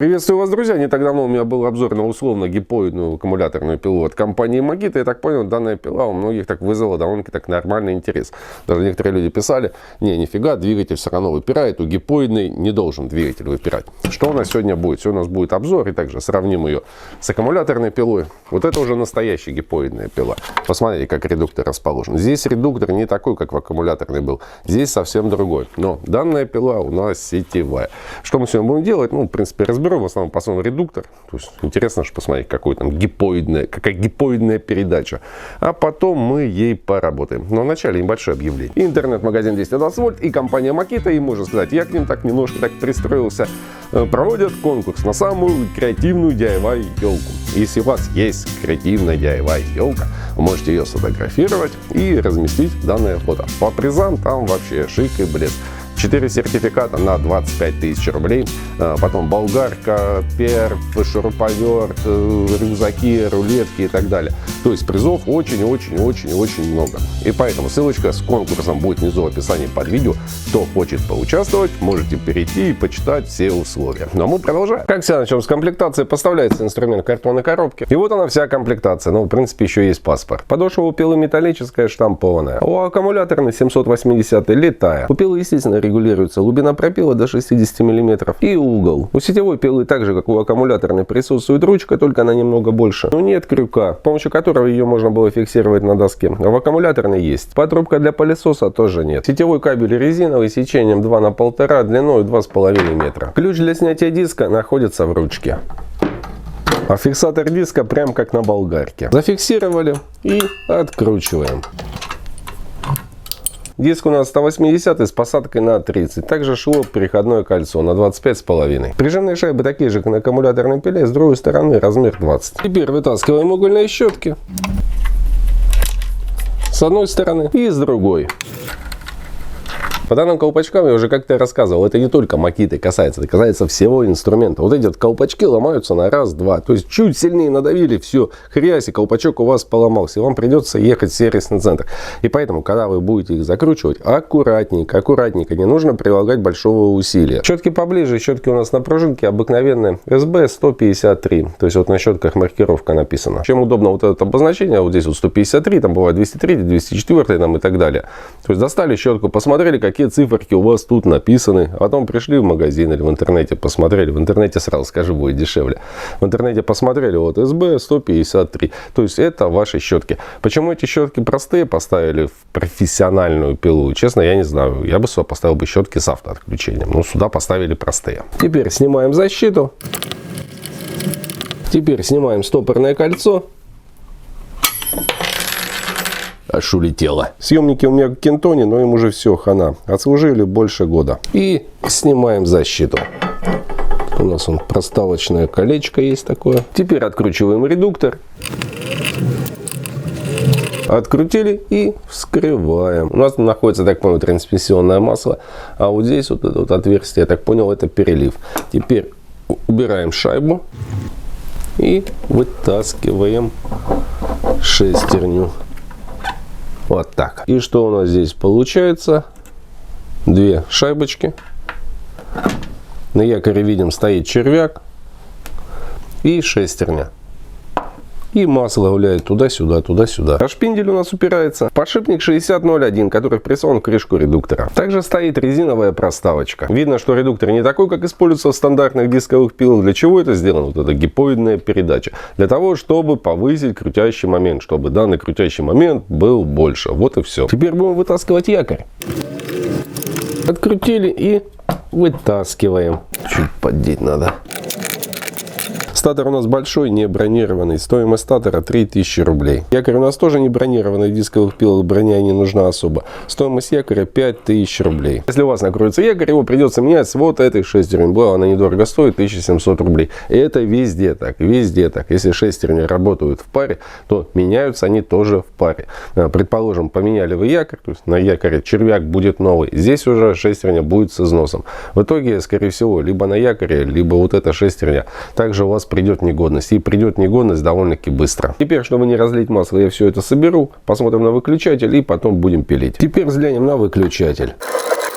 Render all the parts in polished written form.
Приветствую вас, друзья! Не так давно у меня был обзор на условно-гипоидную аккумуляторную пилу от компании Makita. Я так понял, данная пила у многих так вызвала довольно-таки так нормальный интерес. Даже некоторые люди писали: нифига, двигатель все равно выпирает, у гипоидной не должен двигатель выпирать. Что у нас сегодня будет? Сегодня у нас будет обзор, и также сравним ее с аккумуляторной пилой. Вот это уже настоящая гипоидная пила. Посмотрите, как редуктор расположен. Здесь редуктор не такой, как в аккумуляторной был. Здесь совсем другой. Но данная пила у нас сетевая. Что мы сегодня будем делать? Ну, в принципе, разберем. В основном посмотрим редуктор. То есть интересно, что посмотреть, какая гипоидная передача. А потом мы ей поработаем. Но вначале небольшое объявление. Интернет-магазин 220 вольт и компания Makita, и можно сказать, я к ним так немножко так пристроился, проводят конкурс на самую креативную DIY елку. Если у вас есть креативная DIY елка, вы можете ее сфотографировать и разместить данное фото. По призам там вообще шик и блеск. 4 сертификата на 25 тысяч рублей, потом болгарка, перф, шуруповерт, рюкзаки, рулетки и так далее. То есть призов очень-очень-очень-очень много. И поэтому ссылочка с конкурсом будет внизу в описании под видео. Кто хочет поучаствовать, можете перейти и почитать все условия. Но мы продолжаем. Как всегда, начнем с комплектации. Поставляется инструмент в картонной коробке. И вот она вся комплектация. Ну, в принципе, еще есть паспорт. Подошва у пилы металлическая, штампованная. У аккумуляторной 780 летая. У пилы, естественно, регулируется глубина пропила до 60 мм и угол. У сетевой пилы, так же как у аккумуляторной, присутствует ручка, только она немного больше. Но нет крюка, с помощью которого ее можно было фиксировать на доске. А в аккумуляторной есть. Патрубка для пылесоса тоже нет. Сетевой кабель резиновый, сечением 2 на 1,5, длиной 2,5 метра. Ключ для снятия диска находится в ручке. А фиксатор диска прям как на болгарке. Зафиксировали и откручиваем. Диск у нас 180 с посадкой на 30. Также шло переходное кольцо на 25,5. Прижимные шайбы такие же, как на аккумуляторной пиле, с другой стороны размер 20. Теперь вытаскиваем угольные щетки с одной стороны и с другой. По данным колпачкам я уже как-то рассказывал, это не только Makita касается, это касается всего инструмента. Вот эти вот колпачки ломаются на раз-два. То есть чуть сильнее надавили, все, хрясь, и колпачок у вас поломался. И вам придется ехать в сервисный центр. И поэтому, когда вы будете их закручивать, аккуратненько, не нужно прилагать большого усилия. Щетки поближе, щетки у нас на пружинке обыкновенные SB 153. То есть вот на щетках маркировка написана. Чем удобно вот это обозначение, вот здесь вот 153, там бывает 203, 204 там и так далее. То есть достали щетку, посмотрели, какие циферки у вас тут написаны, а потом пришли в магазин или в интернете посмотрели, в интернете сразу скажу, будет дешевле. В интернете посмотрели, вот SB 153, то есть это ваши щетки. Почему эти щетки простые поставили в профессиональную пилу? Честно, я не знаю, я бы сюда поставил бы щетки с автоотключением, но сюда поставили простые. Теперь снимаем защиту, теперь снимаем стопорное кольцо. Аж улетело. Съемники у меня Кентони, но им уже все, хана. Отслужили больше года. И снимаем защиту. У нас он проставочное колечко есть такое. Теперь откручиваем редуктор. Открутили и вскрываем. У нас находится, так понял, трансмиссионное масло. А вот здесь вот это вот отверстие, я так понял, это перелив. Теперь убираем шайбу и вытаскиваем шестерню. Вот так. И что у нас здесь получается? Две шайбочки. На якоре видим стоит червяк и шестерня. И масло гуляет туда-сюда, туда-сюда. А шпиндель у нас упирается в подшипник 6001, который впрессован в крышку редуктора. Также стоит резиновая проставочка. Видно, что редуктор не такой, как используется в стандартных дисковых пилах. Для чего это сделано? Вот эта гипоидная передача. Для того, чтобы повысить крутящий момент, чтобы данный крутящий момент был больше. Вот и все. Теперь будем вытаскивать якорь. Открутили и вытаскиваем. Чуть поддеть надо. Статор у нас большой, не бронированный. Стоимость статора 3000 рублей. Якорь у нас тоже не бронированный. В дисковых пилах броня не нужна особо. Стоимость якоря 5000 рублей. Если у вас накроется якорь, его придется менять с вот этой шестерней. Была она недорого стоит, 1700 рублей. И это везде так, везде так. Если шестерни работают в паре, то меняются они тоже в паре. Предположим, поменяли вы якорь, то есть на якоре червяк будет новый. Здесь уже шестерня будет с износом. В итоге, скорее всего, либо на якоре, либо вот эта шестерня. Также у вас придет негодность. И придет негодность довольно-таки быстро. Теперь, чтобы не разлить масло, я все это соберу. Посмотрим на выключатель и потом будем пилить. Теперь взглянем на выключатель.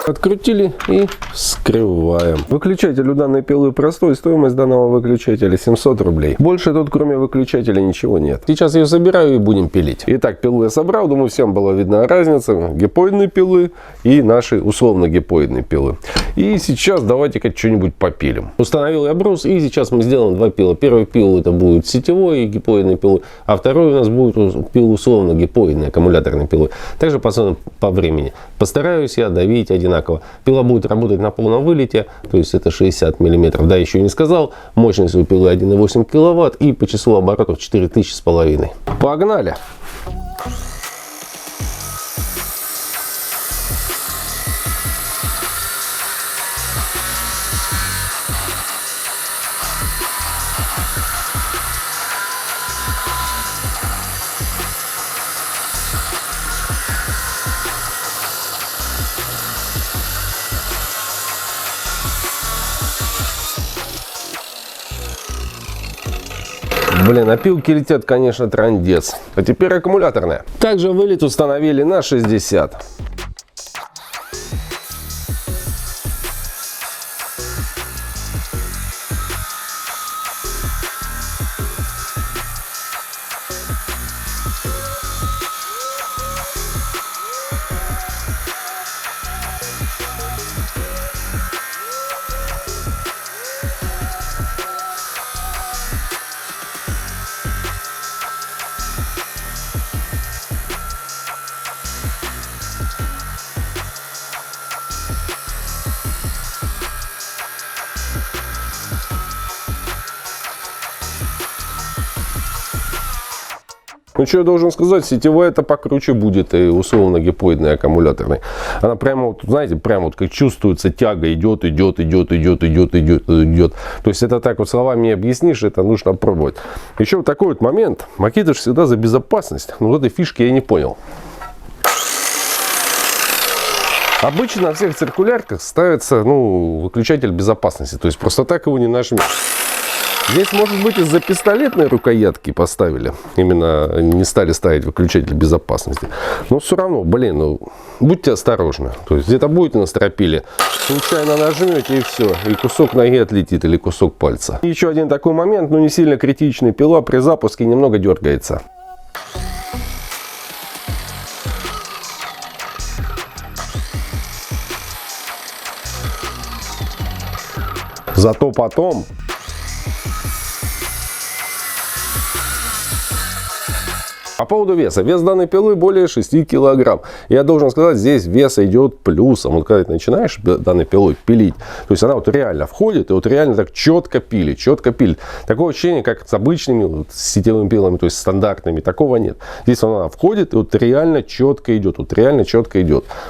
Открутили и вскрываем. Выключатель у данной пилы простой. Стоимость данного выключателя 700 рублей. Больше тут кроме выключателя ничего нет. Сейчас ее собираю и будем пилить. Итак, пилу я собрал. Думаю, всем была видна разница гипоидной пилы и нашей условно гипоидной пилы. И сейчас давайте-ка что-нибудь попилим. Установил я брус, и сейчас мы сделаем два пила. Первый пил это будет сетевой гипоидной пилы, а второй у нас будет пил условно гипоидной аккумуляторной пилой. Также посмотрим по времени. Постараюсь я давить одинаково. Пила будет работать на полном вылете, то есть это 60 мм. Да, еще не сказал. Мощность у пилы 1,8 кВт и по числу оборотов 4500. Погнали! Блин, опилки летят, конечно, трындец. А теперь аккумуляторная. Также вылет установили на 60. Ну, что я должен сказать, сетевая это покруче будет и условно гипоидной аккумуляторной. Она прямо, вот, знаете, прямо вот как чувствуется тяга, идет. То есть это так вот словами не объяснишь, это нужно пробовать. Еще вот такой вот момент. Makita всегда за безопасность. Но вот этой фишки я не понял. Обычно на всех циркулярках ставится, выключатель безопасности. То есть просто так его не нажмешь. Здесь, может быть, из-за пистолетной рукоятки поставили. Именно не стали ставить выключатель безопасности. Но все равно, блин, будьте осторожны. То есть где-то будете на стропиле, случайно нажмете и все. И кусок ноги отлетит или кусок пальца. И еще один такой момент, не сильно критичный. Пила при запуске немного дергается. Зато потом... По поводу веса. Вес данной пилы более 6 килограмм. Я должен сказать, здесь вес идет плюсом. Вот когда ты начинаешь данной пилой пилить, то есть она вот реально входит и вот реально так четко пилит. Такое ощущение, как с обычными сетевыми пилами, то есть стандартными, такого нет. Здесь она входит и вот реально четко идет.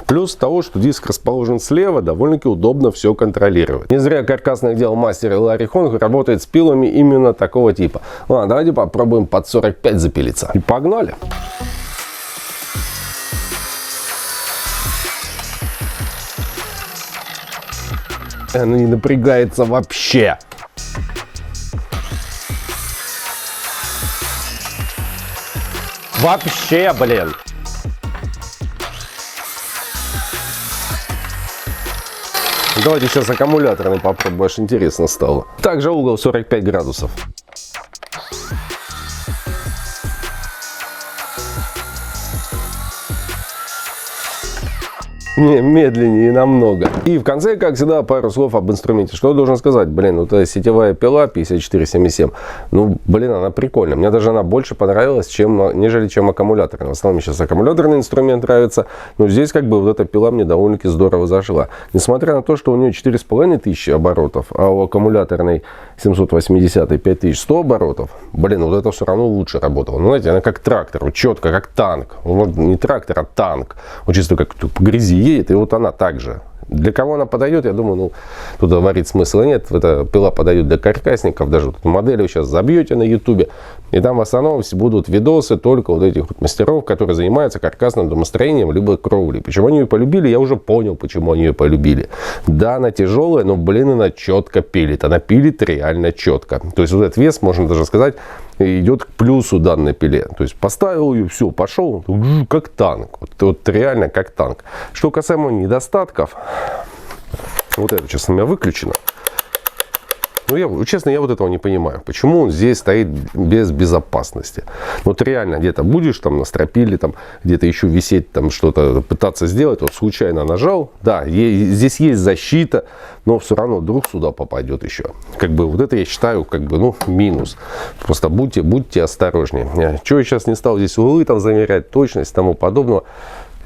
Плюс того, что диск расположен слева, довольно-таки удобно все контролировать. Не зря каркасных дел мастер Ларри Хонг работает с пилами именно такого типа. Ладно, давайте попробуем под 45 запилиться. И погнали! Она не напрягается вообще. Вообще, блин. Давайте сейчас аккумуляторный попробуем, аж интересно стало. Также угол 45 градусов. Не, медленнее намного. И в конце, как всегда, пару слов об инструменте. Что я должен сказать? Блин, вот эта сетевая пила 5477. Она прикольная. Мне даже она больше понравилась, нежели чем аккумуляторная. В основном сейчас аккумуляторный инструмент нравится. Но здесь вот эта пила мне довольно-таки здорово зашла. Несмотря на то, что у нее 4500 оборотов, а у аккумуляторной 780 5100 оборотов, вот это все равно лучше работало. Знаете, она как трактор, четко, как танк. Не трактор, а танк. Чисто как по грязи едет, и вот она также. Для кого она подойдет, я думаю, тут говорить смысла нет. Эта пила подойдет для каркасников, даже вот модель вы сейчас забьете на ютубе, и там в основном будут видосы только вот этих мастеров, которые занимаются каркасным домостроением, либо кровлей. Почему они ее полюбили, я уже понял, почему они ее полюбили. Да, она тяжелая, но, она четко пилит. Она пилит реально четко. То есть вот этот вес, можно даже сказать, и идет к плюсу данной пиле. То есть поставил ее, все, пошел, как танк. Вот реально как танк. Что касаемо недостатков, вот это, честно, у меня выключено. Ну, честно, я вот этого не понимаю. Почему он здесь стоит без безопасности? Вот реально, где-то будешь там на стропиле, там где-то еще висеть, там что-то пытаться сделать, вот случайно нажал. Да, здесь есть защита, но все равно вдруг сюда попадет еще. Как бы вот это я считаю, как бы, ну, минус. Просто будьте осторожнее. Чего я сейчас не стал здесь углы там замерять, точность и тому подобного.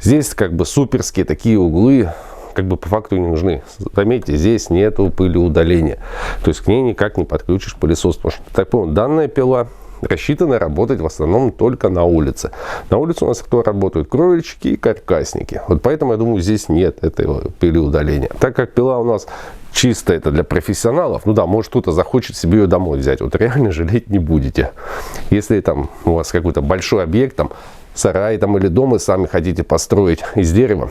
Здесь как бы суперские такие углы, как бы по факту не нужны. Заметьте, здесь нету пылеудаления. То есть к ней никак не подключишь пылесос. Потому что, так понял, данная пила рассчитана работать в основном только на улице. На улице у нас кто работают? Кровельщики и каркасники. Вот поэтому, я думаю, здесь нет этого пылеудаления. Так как пила у нас чисто это для профессионалов, ну да, может кто-то захочет себе ее домой взять. Вот реально жалеть не будете. Если там у вас какой-то большой объект, там сарай там, или дом, и сами хотите построить из дерева,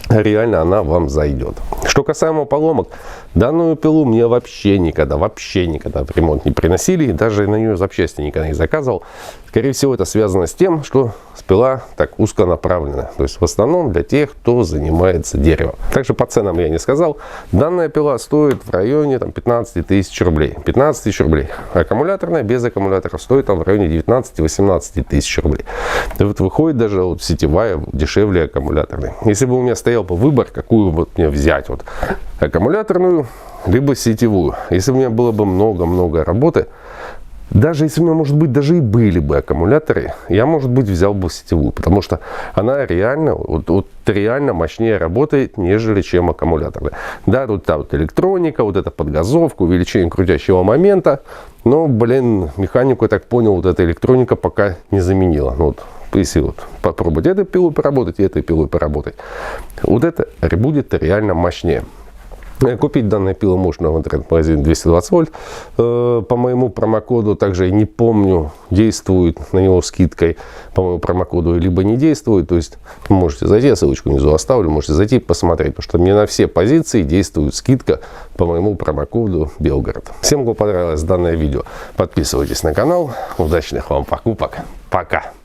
реально она вам зайдет. Что касаемо поломок, данную пилу мне вообще никогда в ремонт не приносили, и даже на нее запчасти никогда не заказывал. Скорее всего, это связано с тем, что пила так узко направлена. То есть в основном для тех, кто занимается деревом. Также по ценам я не сказал. Данная пила стоит в районе там, 15 тысяч рублей. 15 тысяч рублей. Аккумуляторная без аккумуляторов стоит там, в районе 19-18 тысяч рублей. И вот выходит даже вот, сетевая дешевле аккумуляторной. Если бы у меня стоял бы выбор, какую вот мне взять, вот, аккумуляторную либо сетевую. Если бы у меня было бы много работы, даже если у меня, может быть, даже и были бы аккумуляторы, я, может быть, взял бы сетевую, потому что она реально, вот реально мощнее работает, нежели чем аккумуляторная. Да, тут та вот электроника, вот эта подгазовка, увеличение крутящего момента, но, блин, механику, я так понял, вот эта электроника пока не заменила. Ну, вот, если вот попробовать этой пилой поработать и этой пилой поработать, вот это будет реально мощнее. Купить данную пилу можно в интернет-магазине 220 вольт по моему промокоду. Также я не помню, действует на него скидкой по моему промокоду, либо не действует. То есть вы можете зайти, я ссылочку внизу оставлю, можете зайти и посмотреть. Потому что мне на все позиции действует скидка по моему промокоду Белгород. Всем, кому понравилось данное видео, подписывайтесь на канал. Удачных вам покупок. Пока!